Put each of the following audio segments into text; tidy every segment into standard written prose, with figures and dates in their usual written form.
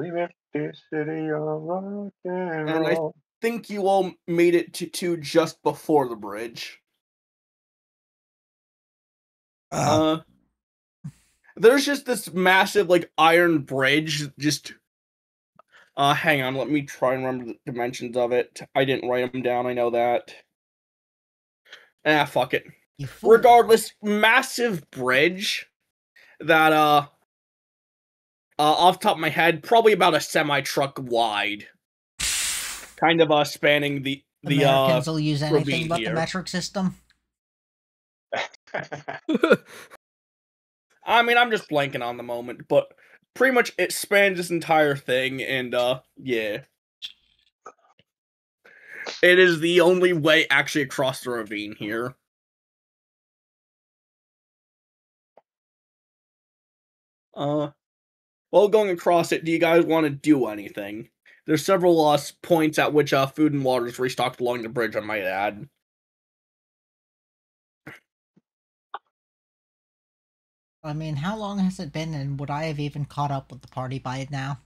we built this city of rock and And I roll. think you all made it to just before the bridge. There's just this massive, like, iron bridge, just... hang on, let me try and remember the dimensions of it. I didn't write them down, I know that. Ah, fuck it. Regardless, massive bridge that, off the top of my head, probably about a semi-truck wide. Kind of, spanning the Americans will use anything but here. the metric system. I mean, I'm just blanking on the moment, but pretty much it spans this entire thing, and, yeah. It is the only way actually across the ravine here. While going across it, do you guys want to do anything? There's several points at which food and water is restocked along the bridge, I might add. I mean, how long has it been, and would I have even caught up with the party by now?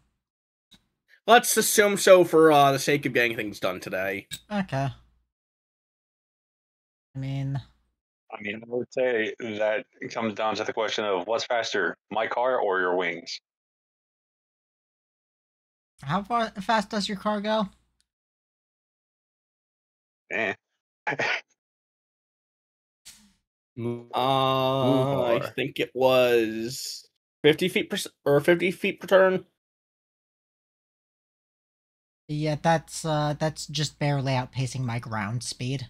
Let's assume so for the sake of getting things done today. Okay. I mean, I would say that it comes down to the question of what's faster, my car or your wings? how fast does your car go? I think it was 50 feet per 50 feet per turn. Yeah, that's just barely outpacing my ground speed.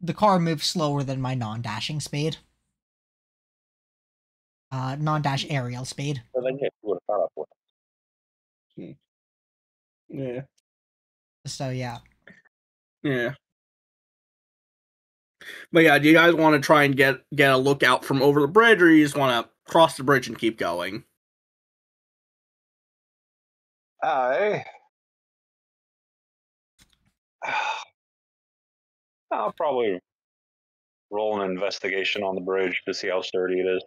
The car moves slower than my non-dashing speed. Non-dash aerial speed. Well, then yeah, you would have caught up with it. Yeah. So yeah. Yeah. But yeah, do you guys want to try and get a look out from over the bridge, or you just want to cross the bridge and keep going? I'll probably roll an investigation on the bridge to see how sturdy it is.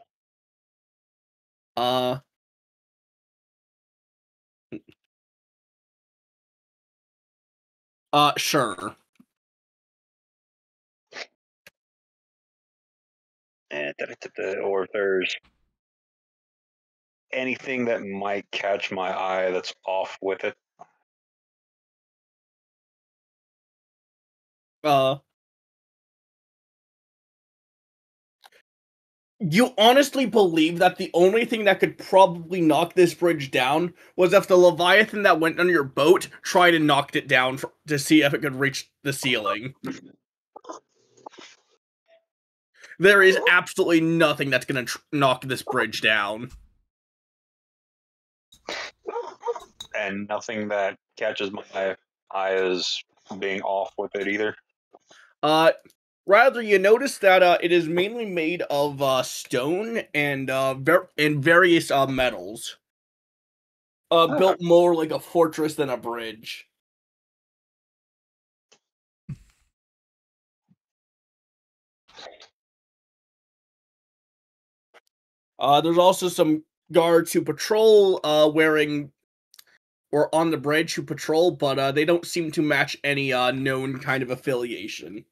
Sure. Or if there's anything that might catch my eye that's off with it. You honestly believe that the only thing that could probably knock this bridge down was if the Leviathan that went under your boat tried and knocked it down to see if it could reach the ceiling. There is absolutely nothing that's going to knock this bridge down. And nothing that catches my eye as being off with it either? Rather, you notice that it is mainly made of stone and various metals. Built more like a fortress than a bridge. There's also some guards who patrol wearing or on the bridge who patrol, but they don't seem to match any known kind of affiliation.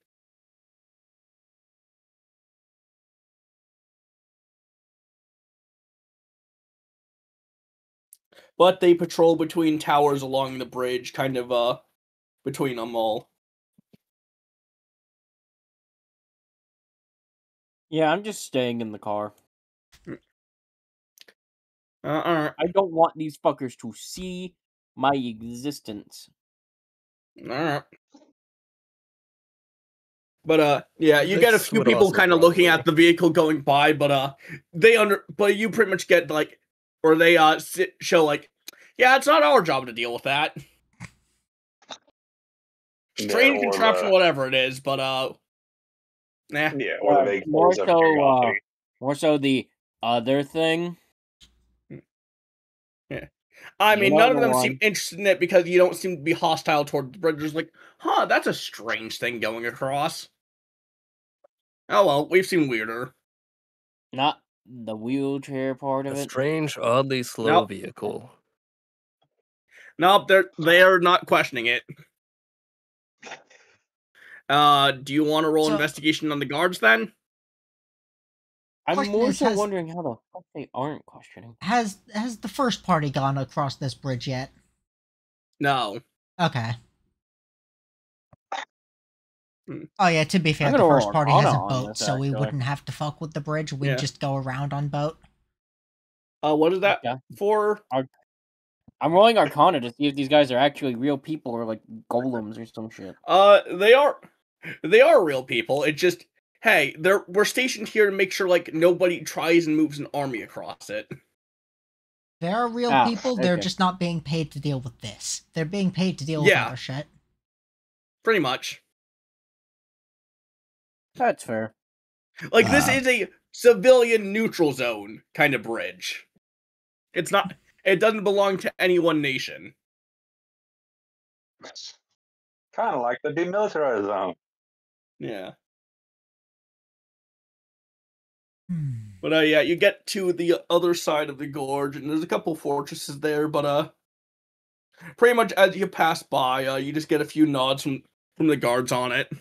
But they patrol between towers along the bridge, kind of between them all. Yeah, I'm just staying in the car. I don't want these fuckers to see my existence. Alright. But yeah, you get a few people kind of looking at the vehicle going by, but but you pretty much get like, or they show like, yeah, it's not our job to deal with that. Strange contraption, whatever it is, but nah. Yeah, or the vague more so the other thing. Yeah. I mean, none of them seem interested in it because you don't seem to be hostile toward the bridge. Just like, huh, that's a strange thing going across. Oh well, we've seen weirder. Not the wheelchair part of A it. strange, oddly slow Nope. vehicle. Nope, they're not questioning it. Do you want to roll So- investigation on the guards then? I'm Question more is, so has- wondering how the fuck they aren't questioning. Has the first party gone across this bridge yet? No. Okay. Hmm. Oh yeah, to be fair, I'm the gonna roll first party has a Arcana on boat, this, so we actually. wouldn't have to fuck with the bridge. We'd Yeah. just go around on boat. What is that Yeah. for? I'm rolling Arcana to see if these guys are actually real people or like golems or some shit. They are real people. It's just, hey, we're stationed here to make sure like nobody tries and moves an army across it. They're real Ah, people, they're okay. just not being paid to deal with this. They're being paid to deal with Yeah. other shit. Pretty much. That's fair. Like this is a civilian neutral zone kind of bridge. It doesn't belong to any one nation. Kind of like the demilitarized zone. Yeah. Hmm. But yeah, you get to the other side of the gorge, and there's a couple fortresses there. But pretty much as you pass by, you just get a few nods from the guards on it.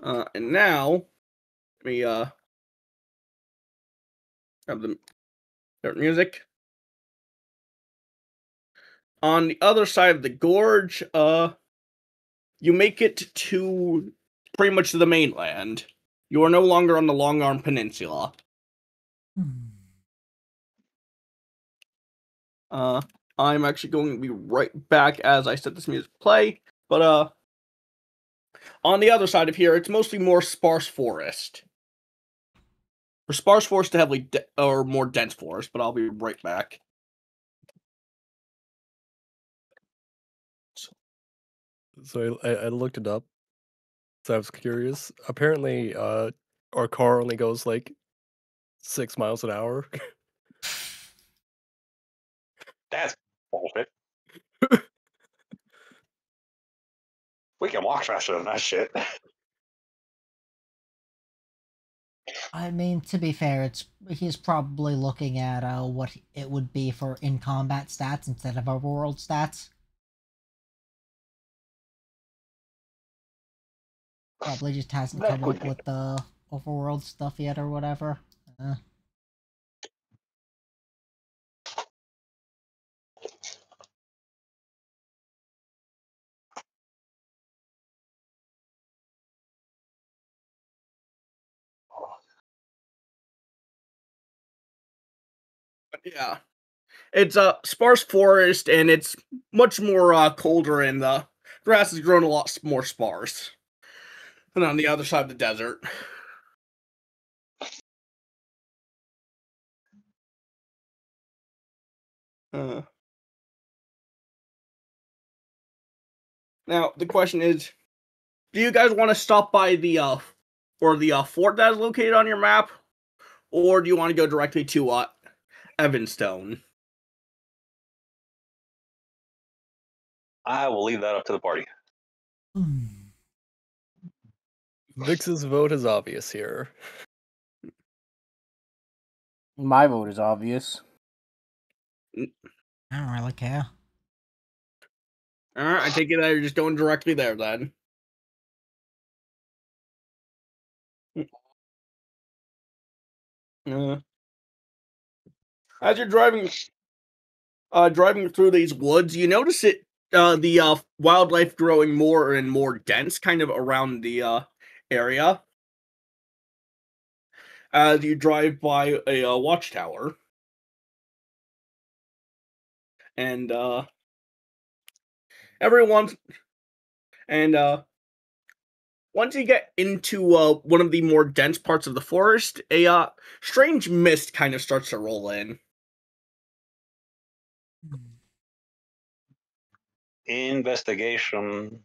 And now, let me grab the start music. On the other side of the gorge, you make it to pretty much the mainland. You are no longer on the Long Arm Peninsula. Hmm. I'm actually going to be right back as I set this music to play. But on the other side of here, it's mostly more sparse forest. Or sparse forest to heavily or more dense forest, but I'll be right back. So I looked it up. So I was curious. Apparently, our car only goes like 6 miles an hour. That's bullshit. We can walk faster than that shit. I mean, to be fair, he's probably looking at what it would be for in combat stats instead of overworld stats. Probably just hasn't That come could up be. with the overworld stuff yet or whatever. Yeah. It's a sparse forest, and it's much more colder, and the grass has grown a lot more sparse than on the other side of the desert. Now, the question is, do you guys want to stop by the fort that is located on your map, or do you want to go directly to Evanstone? I will leave that up to the party. Hmm. Vix's vote is obvious here. My vote is obvious. I don't really care. Alright, I take it that you're just going directly there then. As you're driving through these woods, you notice the wildlife growing more and more dense kind of around the area. As you drive by a watchtower. And once you get into one of the more dense parts of the forest, a strange mist kind of starts to roll in. Investigation.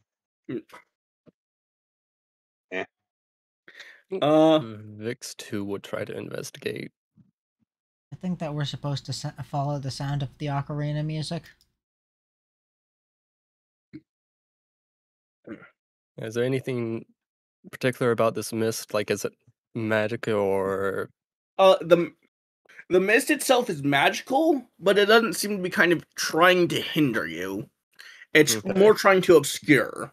Vix 2 would try to investigate. I think that we're supposed to follow the sound of the ocarina music. Is there anything particular about this mist? Like, is it magic or? The mist itself is magical, but it doesn't seem to be kind of trying to hinder you. It's Okay. more trying to obscure.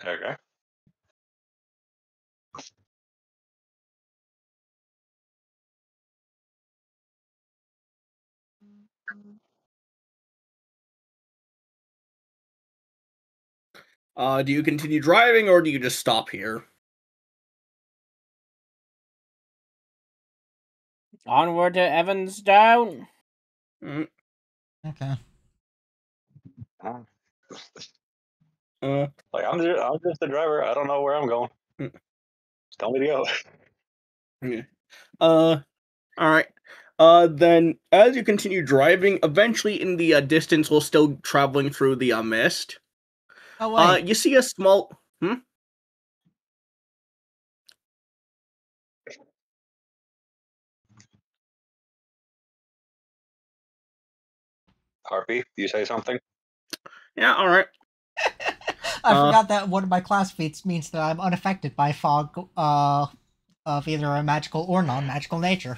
Okay. Do you continue driving or do you just stop here? Onward to Evansdown. Mm, Okay. Uh, Like I'm just the driver. I don't know where I'm going. Mm. Just tell me to go. yeah. All right. Then as you continue driving, eventually in the distance, while still traveling through the mist, Oh wait. you see a small. Harpy, you say something? Yeah. All right. I Uh, forgot that one of my class feats means that I'm unaffected by fog of either a magical or non-magical nature.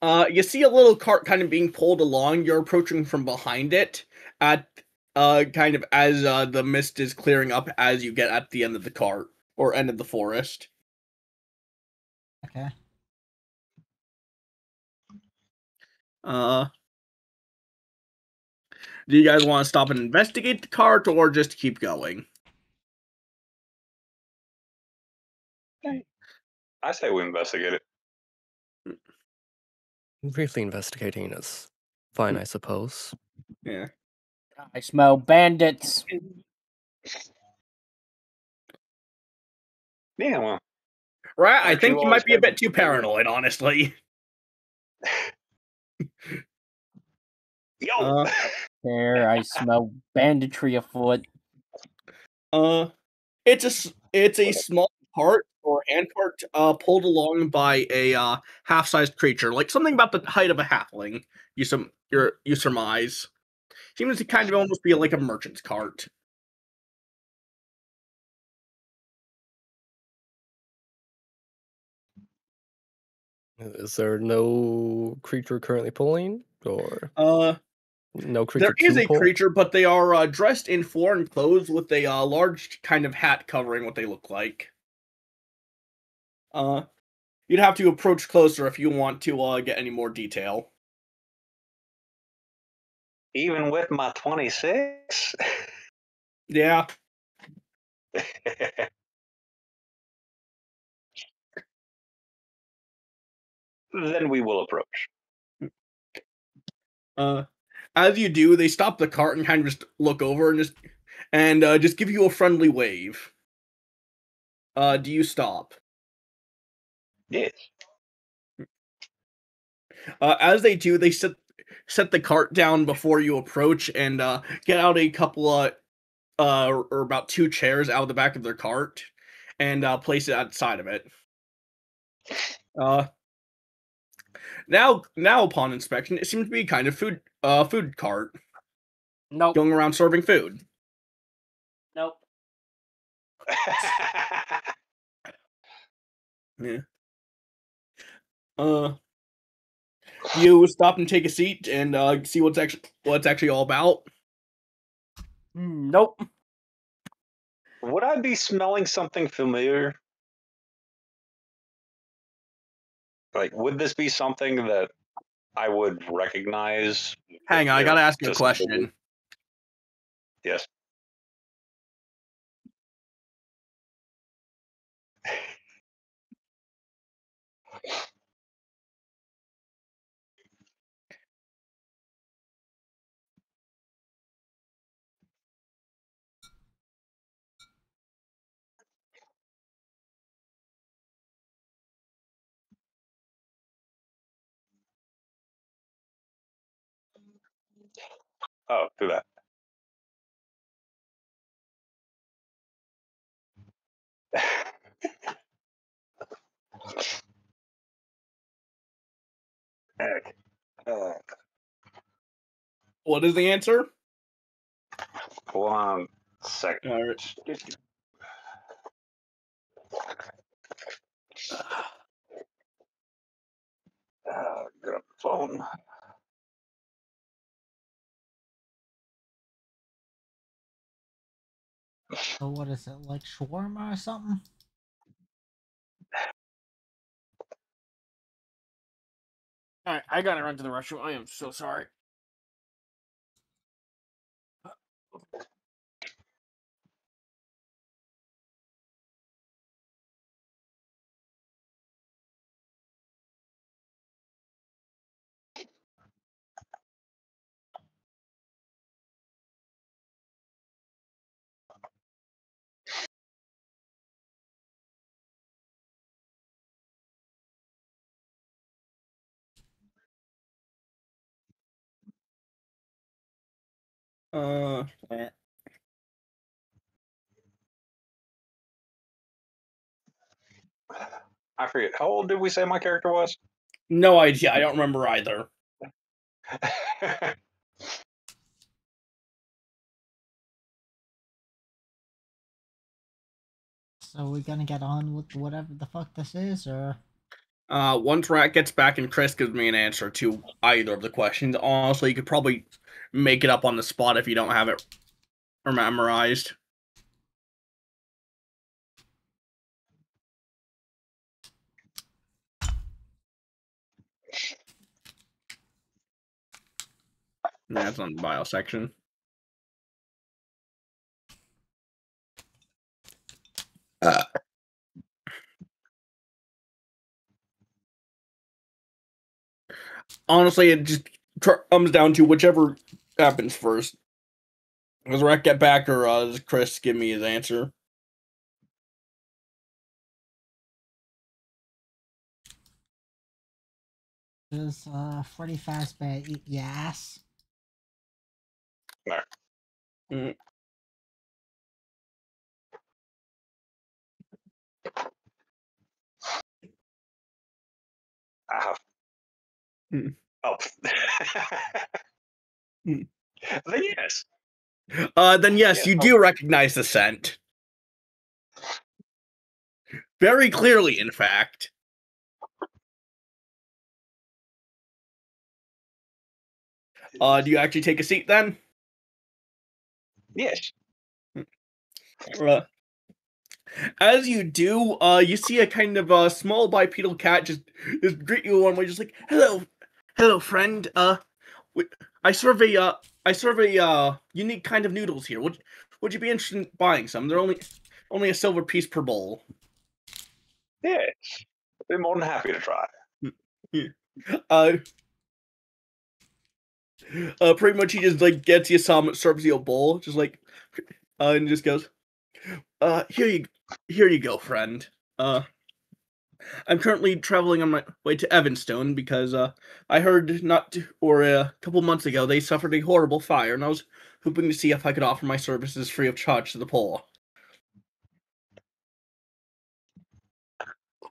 You see a little cart kind of being pulled along. You're approaching from behind it at kind of as the mist is clearing up as you get at the end of the cart or end of the forest. Okay. Uh, do you guys want to stop and investigate the cart or just keep going? I say we investigate it. Briefly investigating is fine, I suppose. Yeah. I smell bandits. Yeah, well, Right, I aren't think you you always might be a bit heading too for the- paranoid, honestly. Yo. Uh, There, I smell banditry afoot. it's a small cart or hand cart, pulled along by a half-sized creature, like something about the height of a halfling. You surmise. Seems to kind of almost be like a merchant's cart. Is there no creature currently pulling, or no There creature is to a pull? creature, but they are dressed in foreign clothes with a large kind of hat covering what they look like. Uh, you'd have to approach closer if you want to get any more detail. Even with my 26? Yeah. Then we will approach. As you do, they stop the cart and kind of just look over and just give you a friendly wave. Do you stop? Yes. As they do, they set the cart down before you approach and get out a couple of or about 2 chairs out of the back of their cart and place it outside of it. Now upon inspection, it seems to be kind of food cart Nope. going around serving food. Nope. Yeah. Do you stop and take a seat and see what's actually all about? Nope. Would I be smelling something familiar? Like, would this be something that I would recognize? Hang on, I You know, gotta ask you a just question. Yes. Oh, do that. Heck. What is the answer? Hold on a second. All right. Get up the phone. So what is it, like shawarma or something? Alright, I gotta run to the restroom. I am so sorry. All right. I forget. How old did we say my character was? No idea. I don't remember either. So we're gonna get on with whatever the fuck this is, or Once Rat gets back and Chris gives me an answer to either of the questions, honestly, you could probably make it up on the spot if you don't have it memorized. Yeah, it's on the bio section. Honestly, it just comes down to whichever happens first. Does Rat get back or does Chris give me his answer? does Freddy Fazbear eat your ass? No. Mm. Mm. Oh. Mm. Then yes. Then yes, you do recognize the scent. Very clearly, in fact. Do you actually take a seat then? Yes. As you do, you see a kind of small bipedal cat just greet you one way, just like, hello, friend. I serve a unique kind of noodles here. Would you be interested in buying some? They're only a silver piece per bowl. Yes. I'd be more than happy to try. Pretty much he just like gets you some, serves you a bowl, just like, and just goes, here you go, friend. I'm currently traveling on my way to Evanstone because I heard a couple months ago they suffered a horrible fire, and I was hoping to see if I could offer my services free of charge to the poor.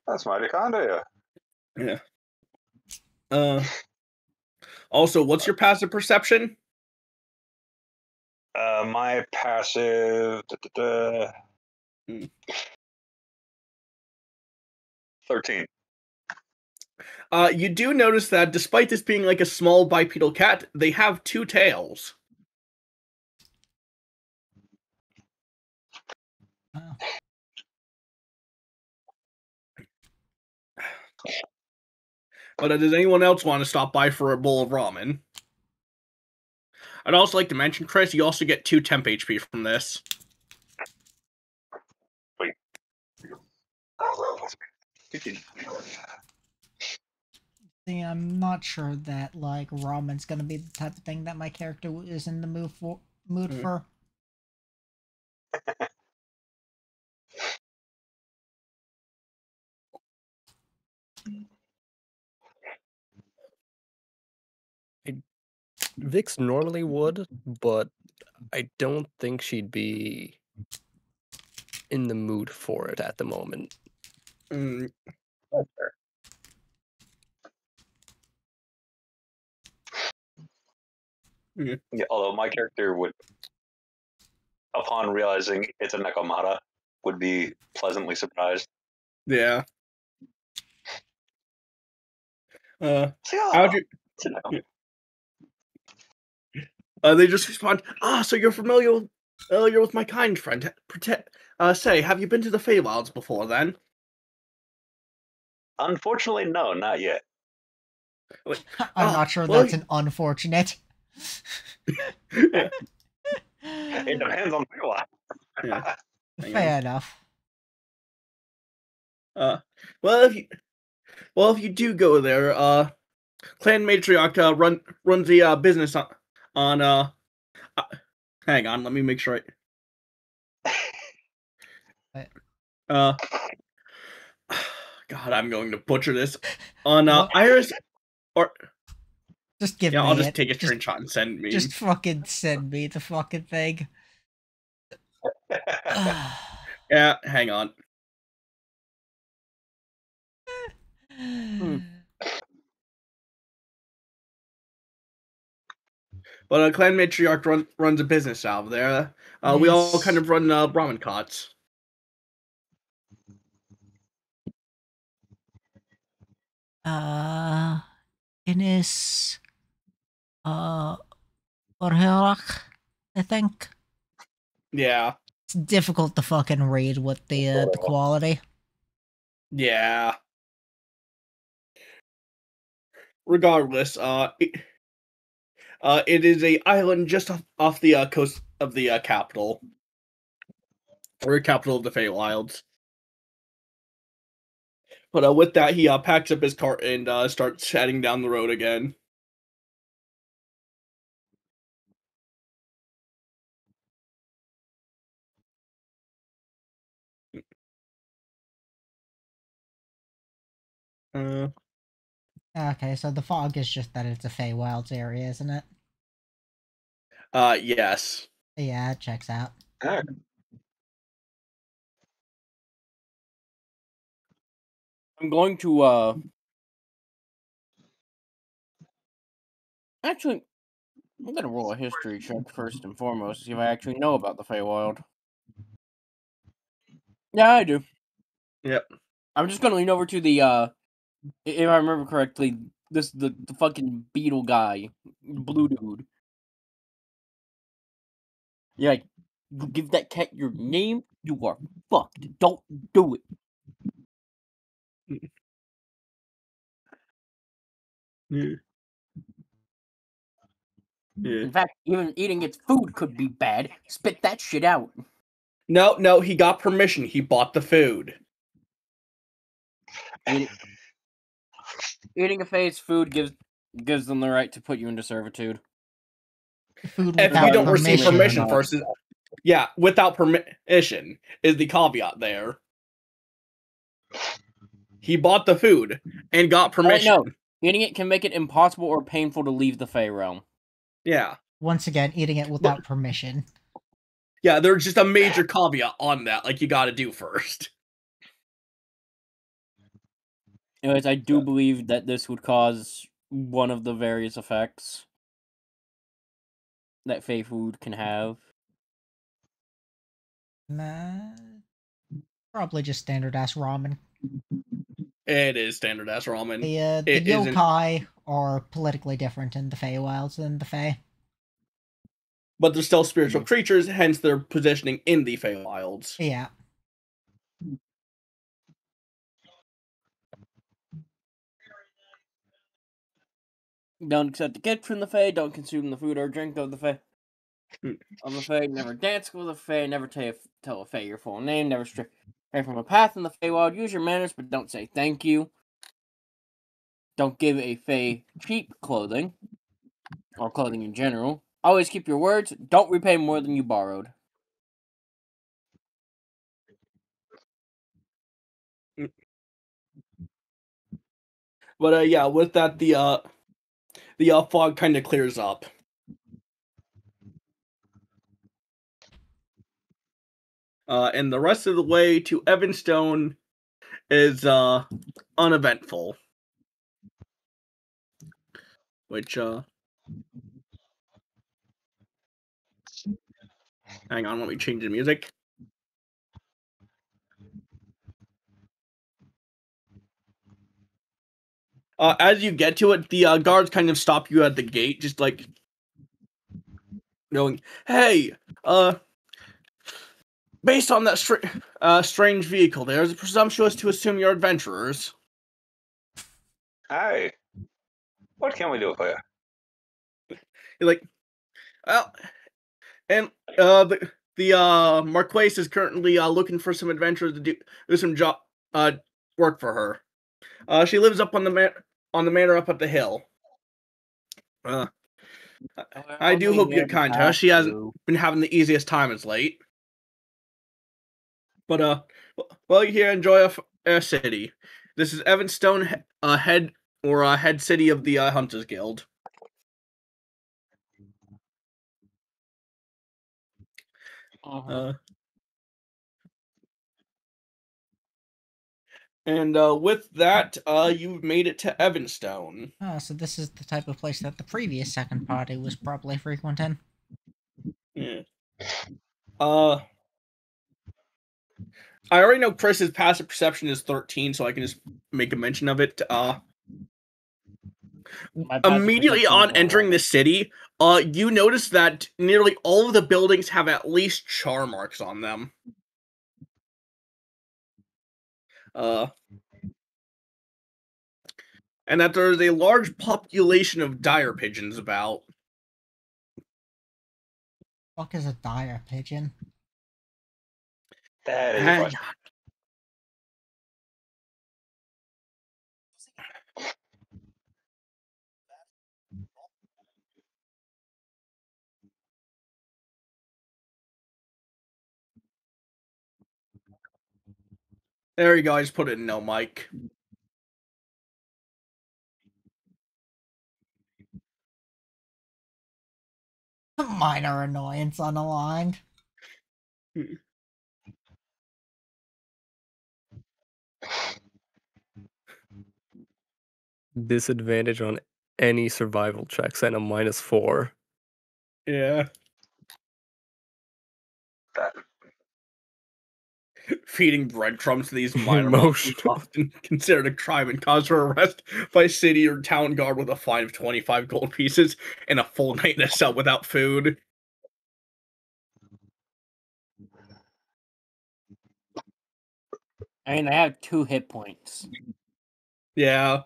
That's mighty kind of you. Yeah. Also, what's your passive perception? My passive 13. You do notice that despite this being like a small bipedal cat, they have two tails. Oh. But does anyone else want to stop by for a bowl of ramen? I'd also like to mention, Chris, you also get 2 temp HP from this. Wait. See, I'm not sure that like ramen's gonna be the type of thing that my character is in the mood for. Vix normally would, but I don't think she'd be in the mood for it at the moment. Mm. That's fair. Yeah. Yeah, although my character would upon realizing it's a Nekomata, would be pleasantly surprised. Yeah. So, yeah, How'd you? it's a Nekomata. They just respond. So you're familiar with my kind friend. Say, have you been to the Feywilds before? Then. Unfortunately, no, not yet. Like, I'm not sure well, that's an unfortunate. yeah. It depends on the lot. Yeah. Hang Fair enough. on. Well, if you do go there, Clan Matriarch runs the business on hang on, let me make sure God, I'm going to butcher this. On What? Iris, or Just give yeah, me I'll just it. take a screenshot and send me. Just fucking send me the fucking thing. Yeah, hang on. But Clan Matriarch runs a business out of there. We all kind of run ramen cots. Ines Orherak, I think. Yeah. It's difficult to fucking read with the quality. Yeah. Regardless, it is a island just off the coast of the capital, or capital of the Feywilds. But with that, he packs up his cart and starts heading down the road again. Okay, so the fog is just that it's a Feywilds area, isn't it? Yes. Yeah, it checks out. I'm going to actually, I'm gonna roll a history check first and foremost, see if I actually know about the Feywild. Yeah, I do. Yep. I'm just gonna lean over to the if I remember correctly, the fucking beetle guy, blue dude. Yeah, like, you give that cat your name, you are fucked. Don't do it. Yeah. In fact, even eating its food could be bad. Spit that shit out. No, he got permission. He bought the food. Eating a Fae's food gives them the right to put you into servitude. Food If without you don't receive permission not. first, yeah, without permission is the caveat there. He bought the food and got permission. No, eating it can make it impossible or painful to leave the Fae realm. Yeah. Once again, eating it without permission. Yeah, there's just a major caveat on that, like you gotta do first. Anyways, I do believe that this would cause one of the various effects that Fae food can have. Nah, probably just standard ass ramen. It is standard ass ramen. The It isn't- yokai are politically different in the Feywilds than the Fae. But they're still spiritual creatures, hence their positioning in the Feywilds. Yeah. Don't accept a gift from the Fae, don't consume the food or drink of the Fae. Of the Fae, never dance with the Fae, never tell a Fae your full name, never stray from a path in the Feywild, use your manners but don't say thank you. Don't give a Fae cheap clothing, or clothing in general. Always keep your words, don't repay more than you borrowed. But yeah, with that, the fog kind of clears up. And the rest of the way to Evanstone is uneventful. Which Hang on, let me change the music. As you get to it, the guards kind of stop you at the gate, just like going, "Hey, based on that strange vehicle, there is presumptuous to assume you're adventurers." Hi. What can we do for you? You're like, well, and the Marquise is currently looking for some adventurers to do some job work for her. She lives up on the manor up at the hill. I do hope you're kind to her. She hasn't been having the easiest time as late. But well, you here enjoy our city. This is Evanstone, head city of the Hunters Guild. And with that, you've made it to Evanstone. So this is the type of place that the previous second party was probably frequenting. Yeah. I already know Chris's passive perception is 13, so I can just make a mention of it. Immediately on entering the city, you notice that nearly all of the buildings have at least char marks on them. And that there's a large population of dire pigeons about. What is a dire pigeon? That is a question. There you go, I just put it in no mic. Minor annoyance unaligned. Disadvantage on any survival checks and a -4. Yeah. That. Feeding breadcrumbs to these minor monsters is often considered a crime and cause for arrest by city or town guard with a fine of 25 gold pieces and a full night in a cell without food. I mean, they have 2 hit points. Yeah.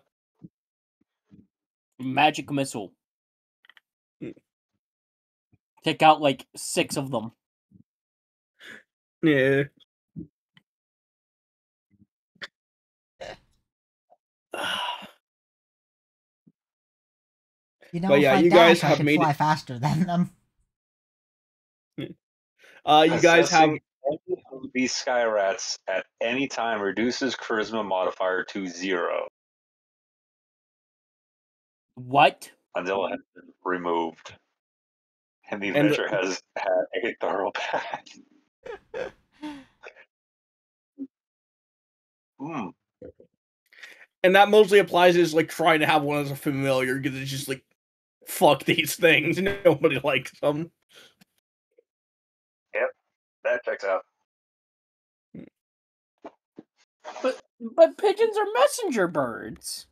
Magic missile. Take out like 6 of them. Yeah. You know, But if yeah, I you dash, guys I have can made fly it. faster than them. You guys have. Any of these sky rats at any time reduces charisma modifier to 0 What? until it has been removed. And the adventure has had a thorough path. And that mostly applies as like trying to have one as a familiar because it's just like, fuck these things. Nobody likes them. Yep, that checks out. But pigeons are messenger birds.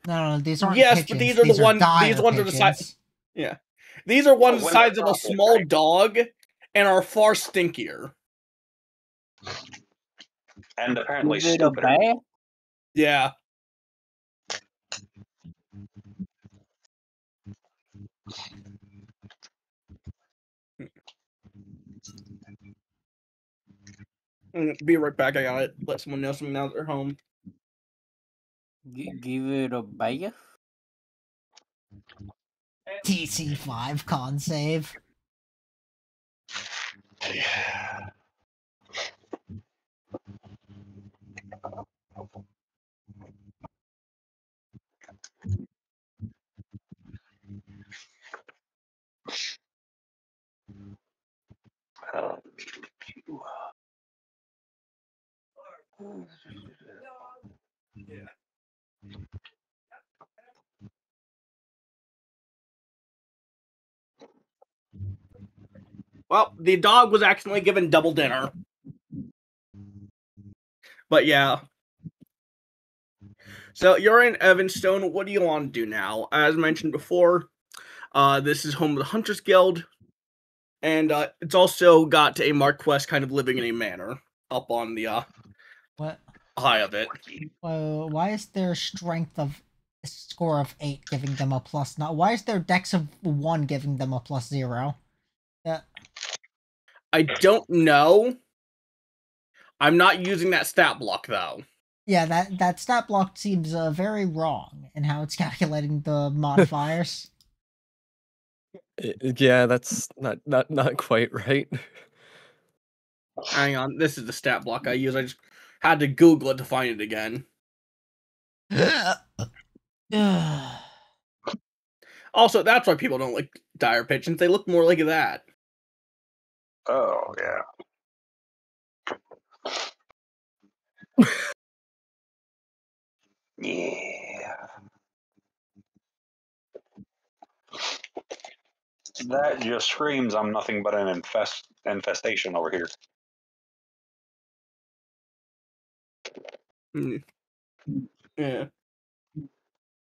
No, these aren't Yes, pigeons. but these are these the ones. These dire ones are the size. pigeons. Yeah, these are ones the when size they're of a profit, small right? dog, and are far stinkier. And apparently Is it a stupider. bear? Yeah. Be right back. I gotta let someone know something now that they're home. Give it a bear? TC5 con save. Yeah. Well, the dog was accidentally given double dinner. But yeah. So you're in Evanstone. What do you want to do now? As mentioned before, this is home of the Hunters Guild. And it's also got a Marquess kind of living in a manor up on the What? high of it. Why is their strength of score of 8 giving them a plus? Not why is their dex of 1 giving them a +0? I don't know. I'm not using that stat block though. Yeah, that stat block seems very wrong in how it's calculating the modifiers. Yeah, that's not quite right. Hang on, this is the stat block I use. I just had to Google it to find it again. Also, that's why people don't like dire pigeons. They look more like that. Oh, yeah. Yeah. That just screams I'm nothing but an infestation over here. Yeah.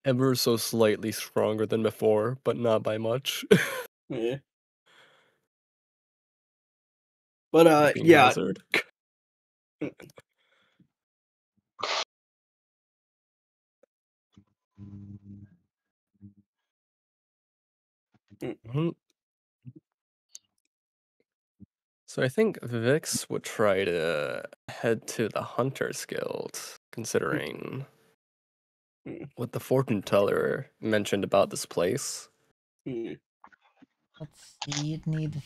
Ever so slightly stronger than before, but not by much. Yeah. But Being yeah. hazard. Mhm. So I think Vix would try to head to the Hunters Guild, considering what the fortune teller mentioned about this place. Mm. Let's see, you'd need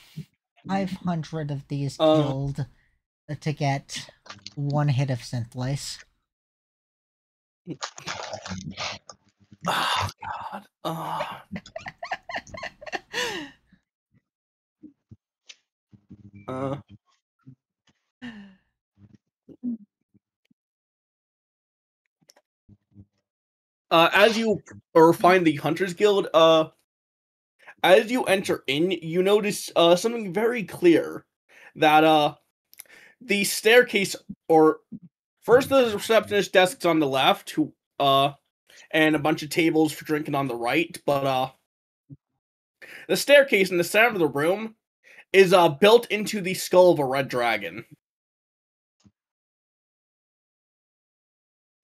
500 of these killed to get 1 hit of Synthlace. Oh God. As you find the Hunters Guild, as you enter in, you notice something very clear. That the staircase, or first the receptionist desk's on the left, and a bunch of tables for drinking on the right, but the staircase in the center of the room is built into the skull of a red dragon.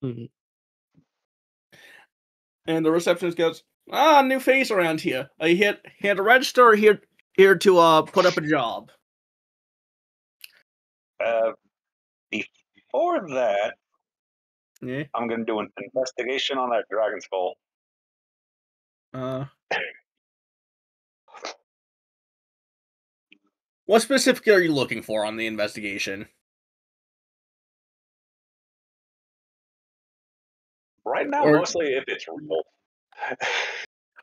Mhm. And the receptionist goes, new face around here. Are you here to register, or here to put up a job? Before that, Yeah. I'm going to do an investigation on that dragon skull. What specifically are you looking for on the investigation? Right now, Or- mostly if it's real.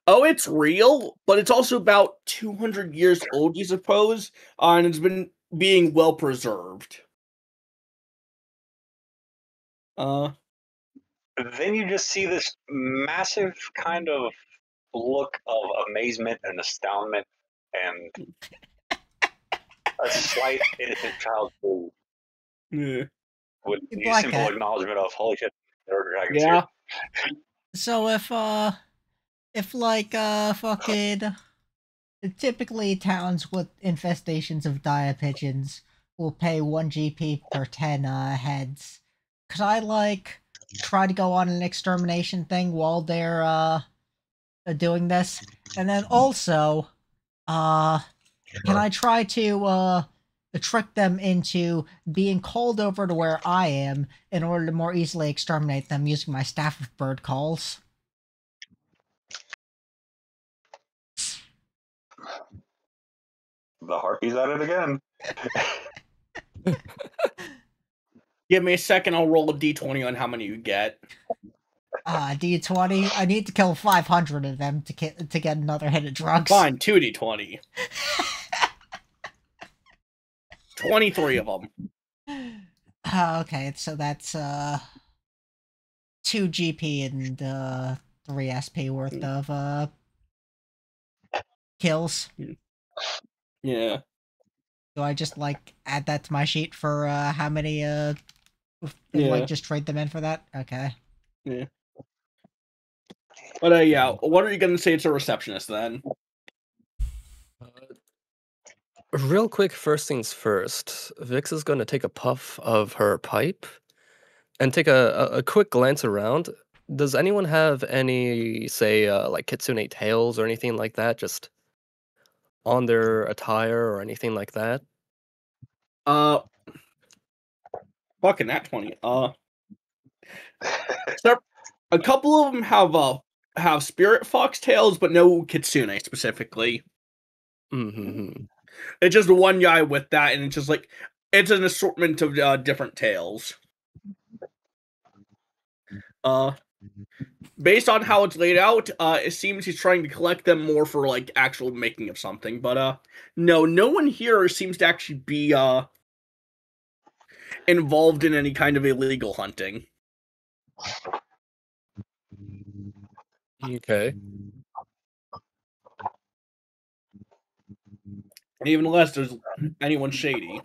Oh, it's real, but it's also about 200 years old, you suppose, and it's been being well preserved. Then you just see this massive kind of look of amazement and astoundment and a slight innocent child who Yeah. with You'd the like simple it. acknowledgement of holy shit, there are dragons Yeah. here. So if like fucking typically towns with infestations of dire pigeons will pay 1 GP per 10 heads, could I like try to go on an extermination thing while they're doing this? And then also can I try to trick them into being called over to where I am in order to more easily exterminate them using my staff of bird calls? The harpy's at it again. Give me a second, I'll roll a d20 on how many you get. D20. I need to kill 500 of them to get another hit of drugs. Fine, 2d20. 23 of them. Okay, so that's 2 GP and 3 SP worth of kills. Yeah. Do I just like add that to my sheet for how many and Yeah. like just trade them in for that? Okay. Yeah. But yeah, what are you gonna say to a receptionist then? Real quick, first things first. Vix is going to take a puff of her pipe and take a quick glance around. Does anyone have any, say, like kitsune tails or anything like that, just on their attire or anything like that? Fucking that 20. So a couple of them have spirit fox tails, but no kitsune specifically. Mm-hmm. It's just one guy with that, and it's just like it's an assortment of different tails. Based on how it's laid out, it seems he's trying to collect them more for like actual making of something. But no one here seems to actually be involved in any kind of illegal hunting. Okay. Even less there's anyone shady.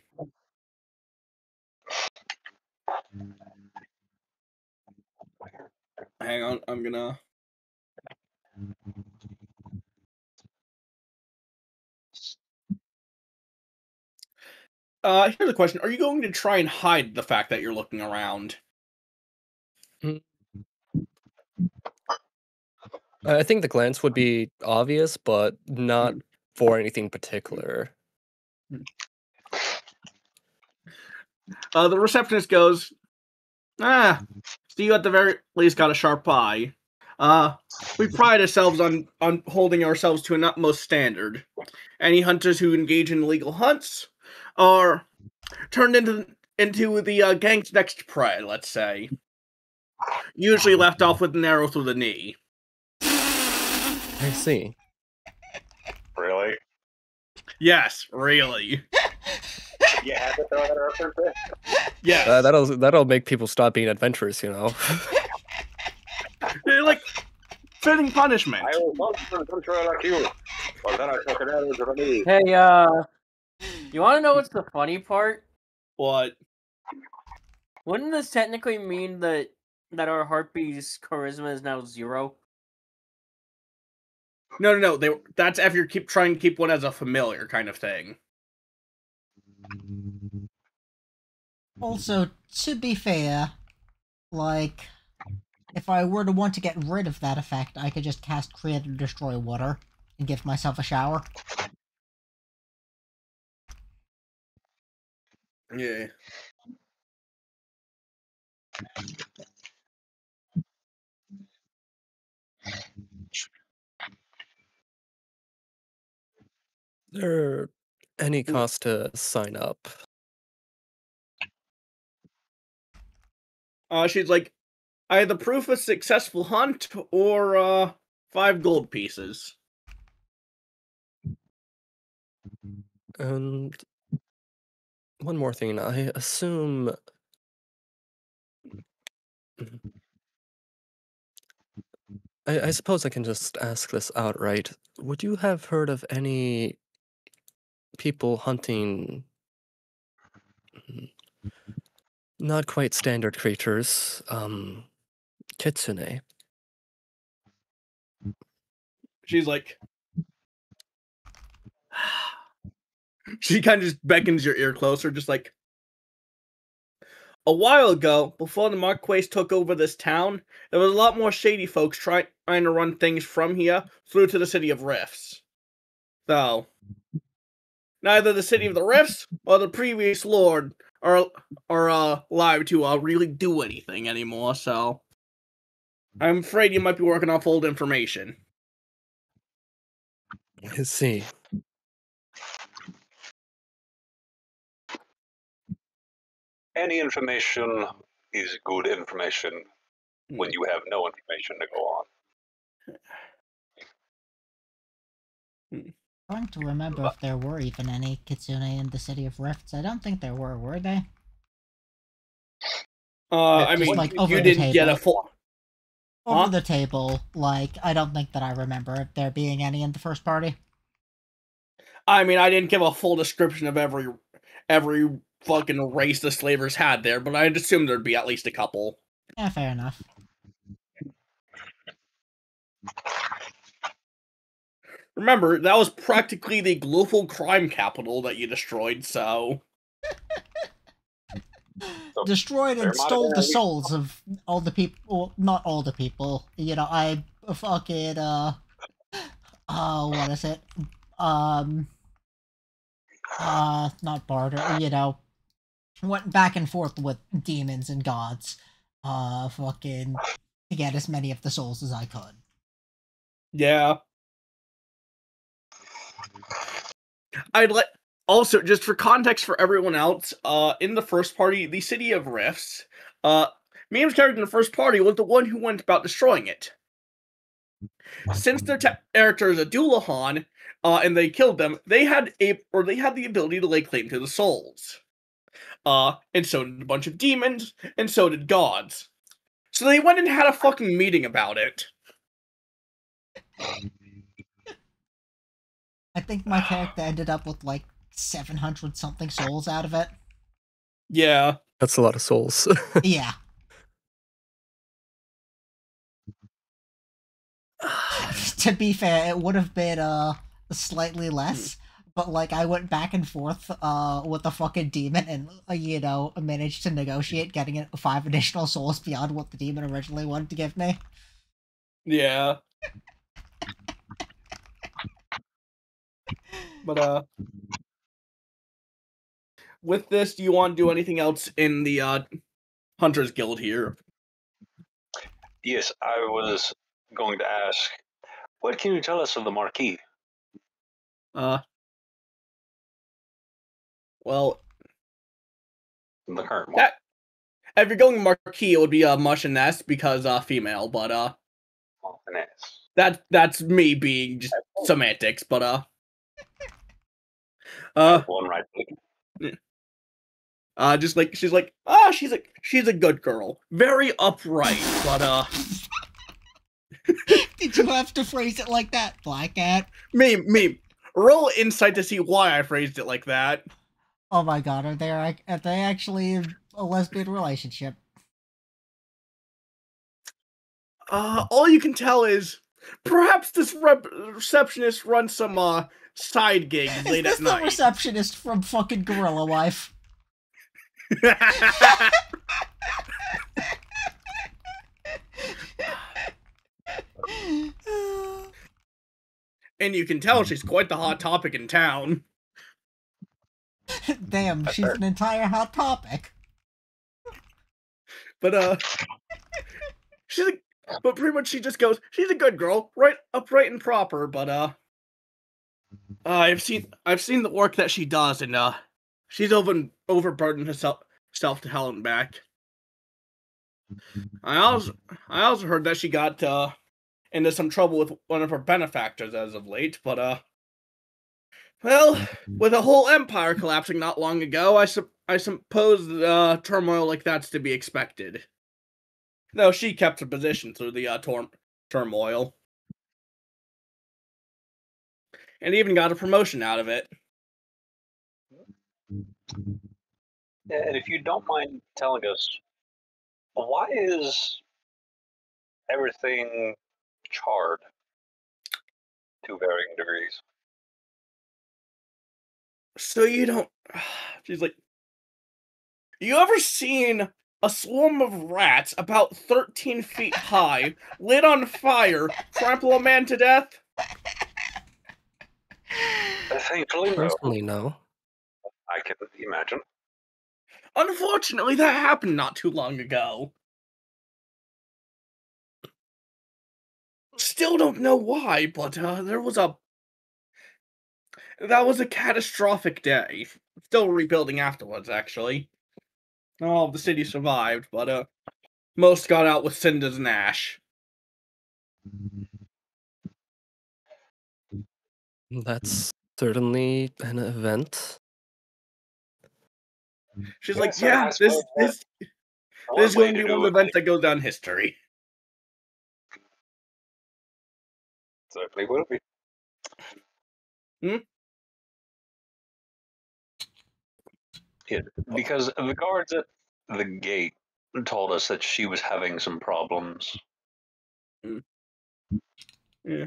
Hang on, I'm gonna. Here's a question: are you going to try and hide the fact that you're looking around? I think the glance would be obvious, but not for anything particular. The receptionist goes, so you at the very least got a sharp eye. We pride ourselves on holding ourselves to an utmost standard. Any hunters who engage in illegal hunts are turned into the gang's next prey, let's say. Usually left off with an arrow through the knee. I see. Really? Yes, really. You had to throw that reference in? Yes. That'll make people stop being adventurous, you know. They're like fitting punishment. I was once an adventurer like you, but then I took an arrow to the knee. Hey, you want to know what's the funny part? What? Wouldn't this technically mean that our Harpy's charisma is now 0? No. That's if you keep trying to keep one as a familiar kind of thing. Also, to be fair, like, if I were to want to get rid of that effect, I could just cast Create and Destroy Water and give myself a shower. Yeah. There any cost to sign up? She's like, either proof of successful hunt or 5 gold pieces. And one more thing, I assume. I suppose I can just ask this outright. Would you have heard of any people hunting not quite standard creatures, kitsune? She's like, she kind of just beckons your ear closer, just like, a while ago, before the Marquess took over this town, there was a lot more shady folks trying to run things from here through to the City of Rifts. So, neither the City of the Rifts or the previous Lord are alive to really do anything anymore, so I'm afraid you might be working off old information. I see. Any information is good information when you have no information to go on. Trying to remember if there were even any kitsune in the City of Rifts. I don't think there were they? I Just, mean, like, over you the didn't get a table. full... Over Huh? the table, like, I don't think that I remember there being any in the first party. I mean, I didn't give a full description of every fucking race the slavers had there, but I'd assume there'd be at least a couple. Yeah, fair enough. Remember, that was practically the global crime capital that you destroyed, so... So Destroyed there and might have stole been the at least souls of all the people. Well, not all the people. You know, I fucking what is it? Not barter. You know, went back and forth with demons and gods. Fucking to get as many of the souls as I could. Yeah. I'd let... Also, just for context for everyone else, in the first party, the City of Rifts, Meme's character in the first party was the one who went about destroying it. Since their character is a Dullahan, and they killed them, they had the ability to lay claim to the souls. And so did a bunch of demons, and so did gods. So they went and had a fucking meeting about it. I think my character ended up with like 700 something souls out of it. Yeah. That's a lot of souls. Yeah. To be fair, it would have been slightly less, but like I went back and forth with the fucking demon and you know managed to negotiate getting it 5 additional souls beyond what the demon originally wanted to give me. Yeah. But with this, do you want to do anything else in the Hunters Guild here? Yes, I was going to ask, what can you tell us of the Marquis? Well, The current one. if you're going Marquis, it would be Mush and Ness because female, but Oh, an ass. that's me being just semantics, but One right click. just like she's a good girl, very upright, but Did you have to phrase it like that, Black Cat? me, roll insight to see why I phrased it like that. Oh my god, are they actually in a lesbian relationship? All you can tell is perhaps this receptionist runs some side gigs late Is at this the night. receptionist from fucking Gorilla Wife? And you can tell she's quite the hot topic in town. Damn, she's an entire hot topic. But but pretty much she just goes, she's a good girl, right, upright and proper, but I've seen the work that she does, and she's overburdened herself to hell and back. I also heard that she got into some trouble with one of her benefactors as of late, but well, with the whole empire collapsing not long ago, I suppose turmoil like that's to be expected. Though she kept her position through the turmoil. And even got a promotion out of it. Yeah, and if you don't mind telling us, why is everything charred to varying degrees? So you don't... She's like... You ever seen a swarm of rats about 13 feet high, lit on fire, trample a man to death? Thankfully, no. Personally, no. I can imagine. Unfortunately, that happened not too long ago. Still don't know why, but that was a catastrophic day. Still rebuilding afterwards, actually. All of the city survived, but most got out with cinders and ash. That's certainly an event. She's Yeah, like, so yeah, I suppose this one is way going to to be one do of the it events that goes down in history. certainly will be. Yeah, because the guards at the gate told us that she was having some problems. Yeah.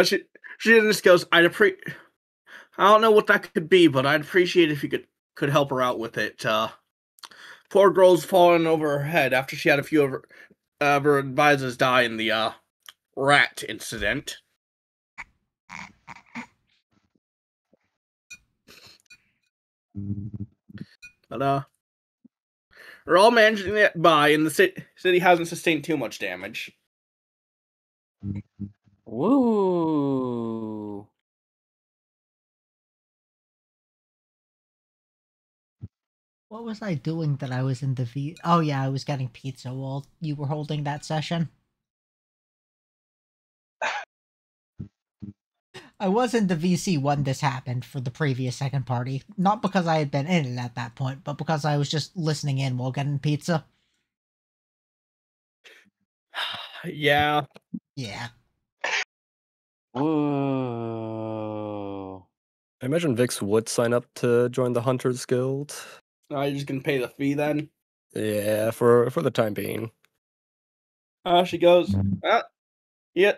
She just goes, I don't know what that could be, but I'd appreciate if you could help her out with it. Poor girl's fallen over her head after she had a few of her advisors die in the rat incident. But we're all managing to get by, and the city hasn't sustained too much damage. Woo! What was I doing that I was in the V? Oh yeah, I was getting pizza while you were holding that session. I was in the VC when this happened for the previous second party. Not because I had been in it at that point, but because I was just listening in while getting pizza. Yeah. Yeah. Woo! I imagine Vix would sign up to join the Hunters Guild. You're just gonna pay the fee then? Yeah, for the time being. She goes, yeah.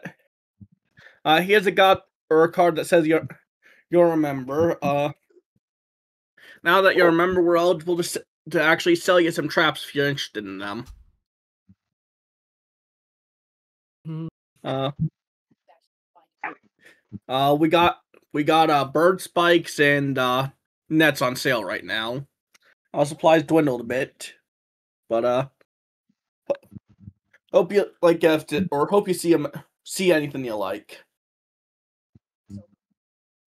Here's a card that says you're a member. Now that you're a member, we're eligible to actually sell you some traps if you're interested in them. We got bird spikes and nets on sale right now. Our supplies dwindled a bit, but hope you hope you see anything you like.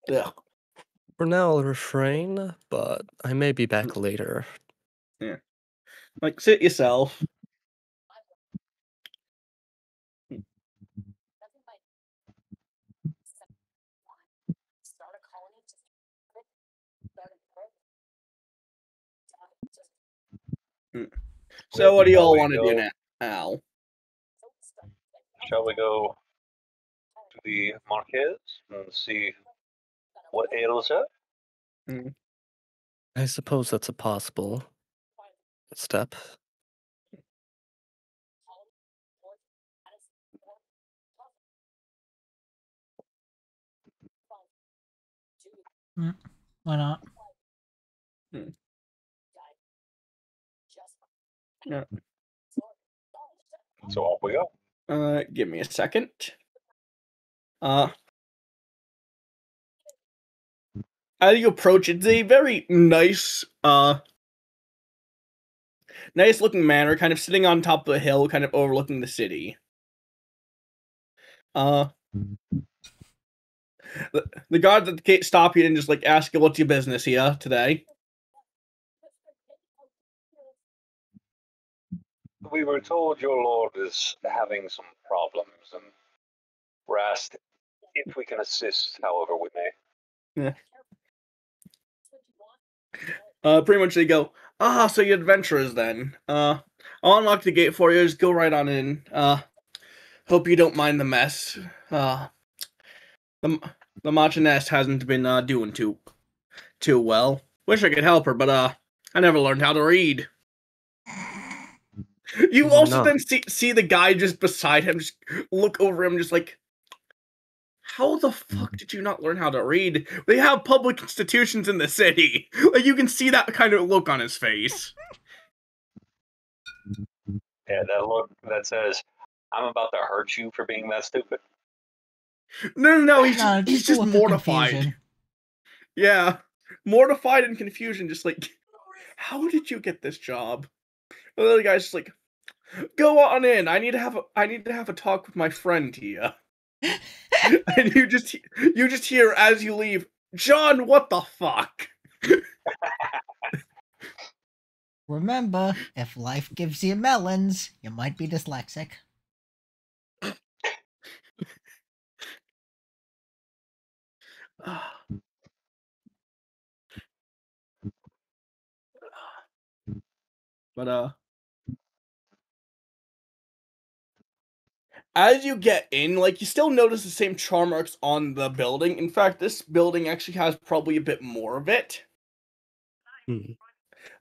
Yeah. For now, I'll refrain, but I may be back later. Yeah. Like, sit yourself. So, what do you all want to do now? Shall we go to the Marquez and see what ails her? I suppose that's a possible step. Why not? Yeah. So off we go. Give me a second. As you approach, it's a very nice, nice looking manor, kind of sitting on top of a hill, kind of overlooking the city. The guards at the gate stop you and just like ask you what's your business here today. We were told your lord is having some problems, and we're asked if we can assist however we may. Yeah. Pretty much they go, so you're adventurers then. I'll unlock the gate for you, just go right on in. Hope you don't mind the mess. The Machinist hasn't been doing too well. Wish I could help her, but I never learned how to read. You Why also not? then see the guy just beside him, just look over him, just like, how the fuck did you not learn how to read? They have public institutions in the city. Like, you can see that kind of look on his face. Yeah, that look that says, "I'm about to hurt you for being that stupid." No, No, just he's a just look of mortified. confusion. Yeah, mortified and confusion, just like, how did you get this job? And the other guy's just like, go on in. I need to have a talk with my friend here. And you just hear as you leave, John, what the fuck? Remember, if life gives you melons, you might be dyslexic. But as you get in, like, you still notice the same charm marks on the building. In fact, this building actually has probably a bit more of it. Hmm.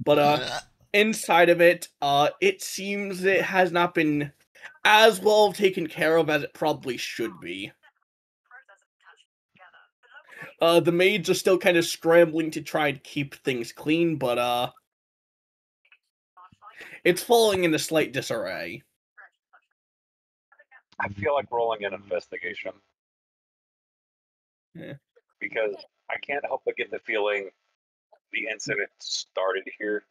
But inside of it, it seems it has not been as well taken care of as it probably should be. The maids are still kind of scrambling to try and keep things clean, but it's falling into slight disarray. I feel like rolling an investigation. Yeah. Because I can't help but get the feeling the incident started here.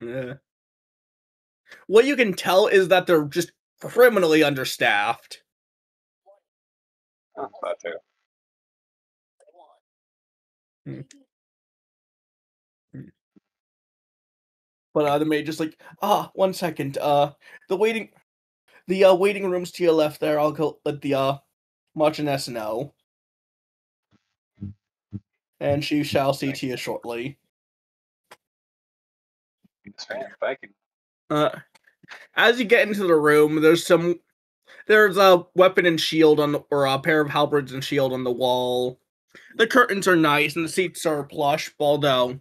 Yeah. What you can tell is that they're just criminally understaffed. Oh, that too. But the maid just like, 1 second. The waiting room's to your left there. I'll go let the Marchioness know. And she shall see to you shortly. Yes, ma'am. Thank you. As you get into the room, there's a weapon and shield or a pair of halberds and shield on the wall. The curtains are nice and the seats are plush, although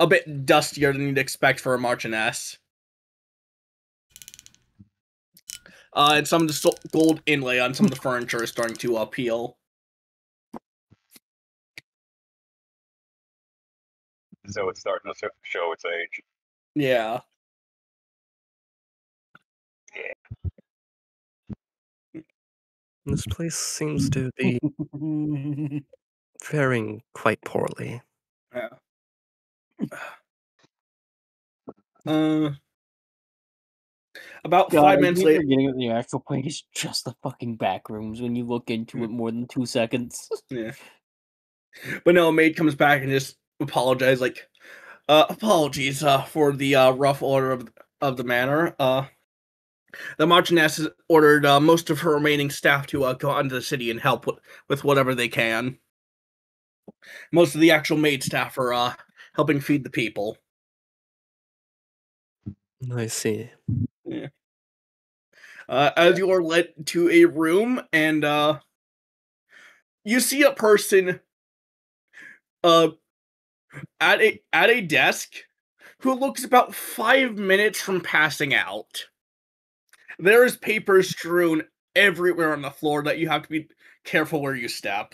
a bit dustier than you'd expect for a Marchioness. And some of the gold inlay on some of the furniture is starting to peel. So it's starting to show its age. Yeah. This place seems to be faring quite poorly. Yeah. About God, 5 I minutes keep later. forgetting that the actual place is just the fucking back rooms when you look into it more than 2 seconds. Yeah. But no, a maid comes back and just apologizes, like, apologies for the rough order of the manor. The Marchioness has ordered most of her remaining staff to go out into the city and help with whatever they can. Most of the actual maid staff are helping feed the people. I see. Yeah. As you are led to a room, and you see a person at a desk who looks about 5 minutes from passing out. There is paper strewn everywhere on the floor that you have to be careful where you step.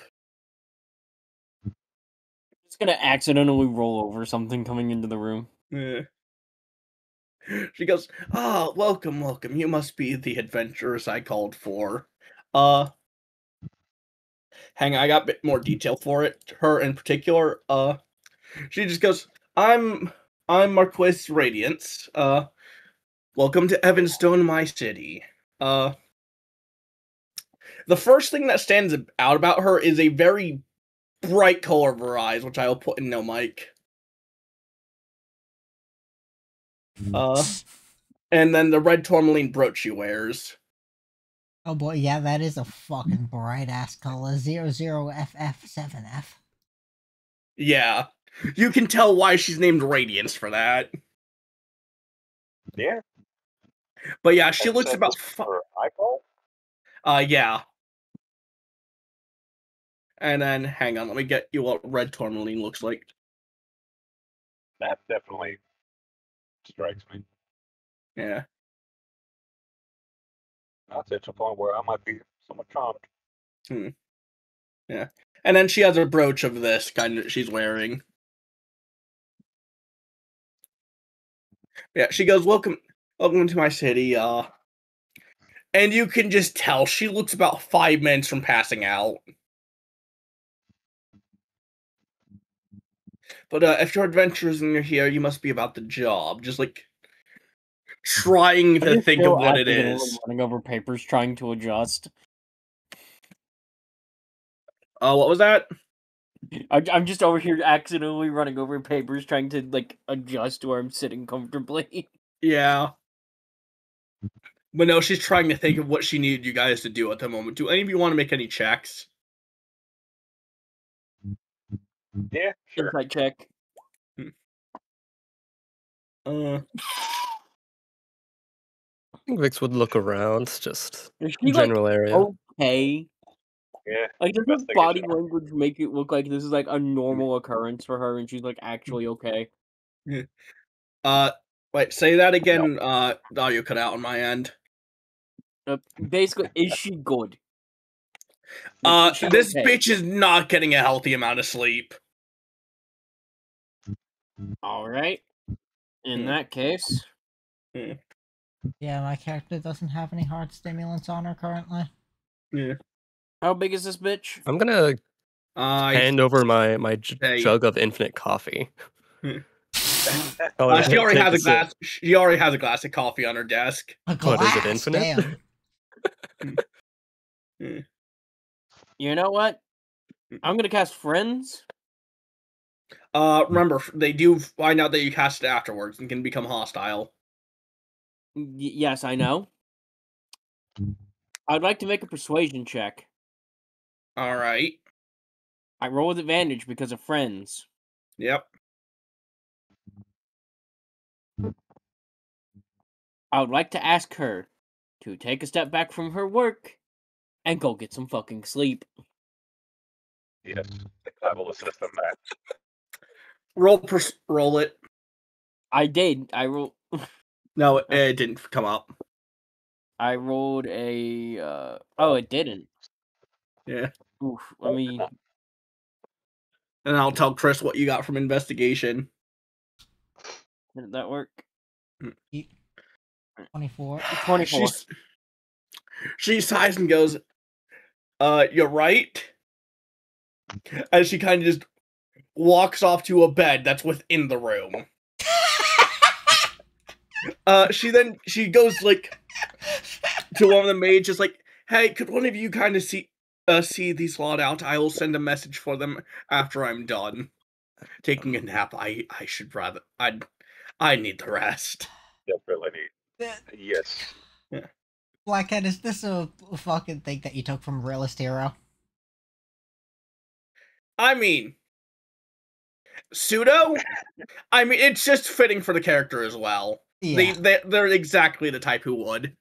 It's gonna accidentally roll over something coming into the room. Yeah. She goes, welcome. You must be the adventurers I called for. Hang on, I got a bit more detail for it. Her in particular, she just goes, I'm Marquis Radiance. Welcome to Evanstone, my city. The first thing that stands out about her is a very bright color of her eyes, which I will put in no mic. And then the red tourmaline brooch she wears. Oh boy, yeah, that is a fucking bright ass color. 00FF7F. Yeah. You can tell why she's named Radiance for that. Yeah. But yeah, she And looks said about this was her eyeball? yeah. And then hang on, let me get you what red tourmaline looks like. That definitely strikes me. Yeah. Not to the point where I might be somewhat charmed. Yeah. And then she has a brooch of this kind of she's wearing. Yeah, she goes, welcome to my city, and you can just tell she looks about 5 minutes from passing out. But if your adventurers and you're here, you must be about the job. Just like trying to think of what it is. Running over papers, trying to adjust. What was that? I'm just over here accidentally running over papers, trying to like adjust where I'm sitting comfortably. Yeah. But no, she's trying to think of what she needed you guys to do at the moment. Do any of you want to make any checks? Yeah, sure. Insight check. think Vix would look around, just Is she general like area. okay? Yeah. Like, does her Investigation. body language make it look like this is like a normal occurrence for her, and she's like actually okay? Wait, say that again. The audio cut out on my end. Basically, is she good? Like, is she This okay? bitch is not getting a healthy amount of sleep. All right. In that case, Yeah, my character doesn't have any hard stimulants on her currently. Yeah. how big is this bitch? I'm gonna hand over my Hey. jug of infinite coffee. She already has a glass. She already has a glass of coffee on her desk. A glass, What, is it infinite? Damn. You know what? I'm gonna cast Friends. Remember, they do find out that you cast it afterwards and can become hostile. Yes, I know. I'd like to make a persuasion check. All right. I roll with advantage because of Friends. Yep. I would like to ask her to take a step back from her work and go get some fucking sleep. Yes. I will assist them that. Roll it. I did. I rolled. No, it didn't come up. I rolled a. Oh, it didn't. Yeah. Oof. Let me. And I'll tell Chris what you got from investigation. Did that work? 24. 24. She sighs and goes, you're right. As she kind of just walks off to a bed that's within the room. She goes like to one of the maids, just like, hey, could one of you kind of see these lot out? I will send a message for them after I'm done taking a nap. I should rather I need the rest. Definitely. Yes. Yeah. Blackhead, is this a fucking thing that you took from Realist Hero? I mean, pseudo. I mean, it's just fitting for the character as well. Yeah. They're exactly the type who would.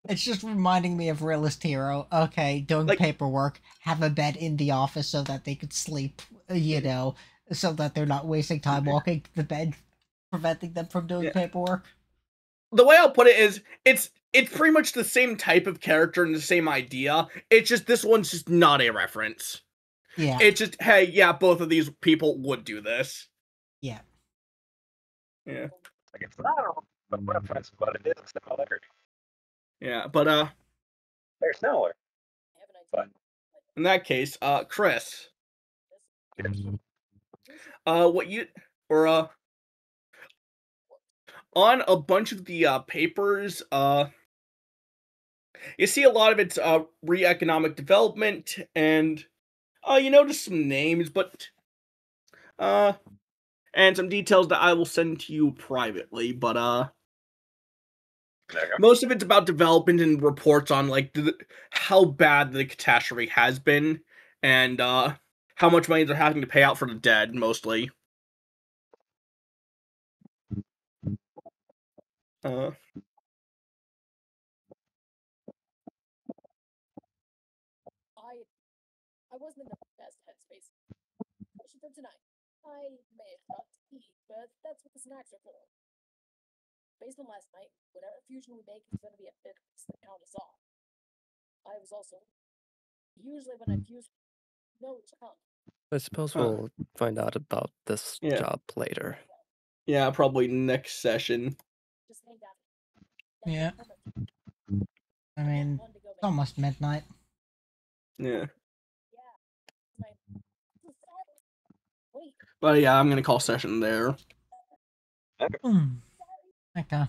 It's just reminding me of Realist Hero. Okay, doing Like- paperwork, have a bed in the office so that they could sleep, you know, so that they're not wasting time walking to the bed, preventing them from doing paperwork. The way I'll put it is, it's pretty much the same type of character and the same idea. It's just this one's just not a reference. Yeah. It's just, hey, yeah, both of these people would do this. Yeah. Yeah. I guess I don't know. But what I'm friends about it is similar. Yeah, but They're similar. But in that case, Chris, yes. what you or on a bunch of the papers, you see a lot of it's re-economic development, and you notice some names, but and some details that I will send to you privately, but There you go. most of it's about development and reports on like how bad the catastrophe has been, and how much money they're having to pay out for the dead, mostly. I wasn't in the best headspace. I should have tonight. I may have thought to eat, but that's what the snacks are for. Based on last night, whatever fusion we make is going to be a big piece to count us off. I was also usually when I fuse, no it's come. I suppose we'll find out about this job later. Yeah, probably next session. Just hang down. Yeah. I mean, it's almost midnight. Yeah. Wait. But yeah, I'm gonna call session there. Okay.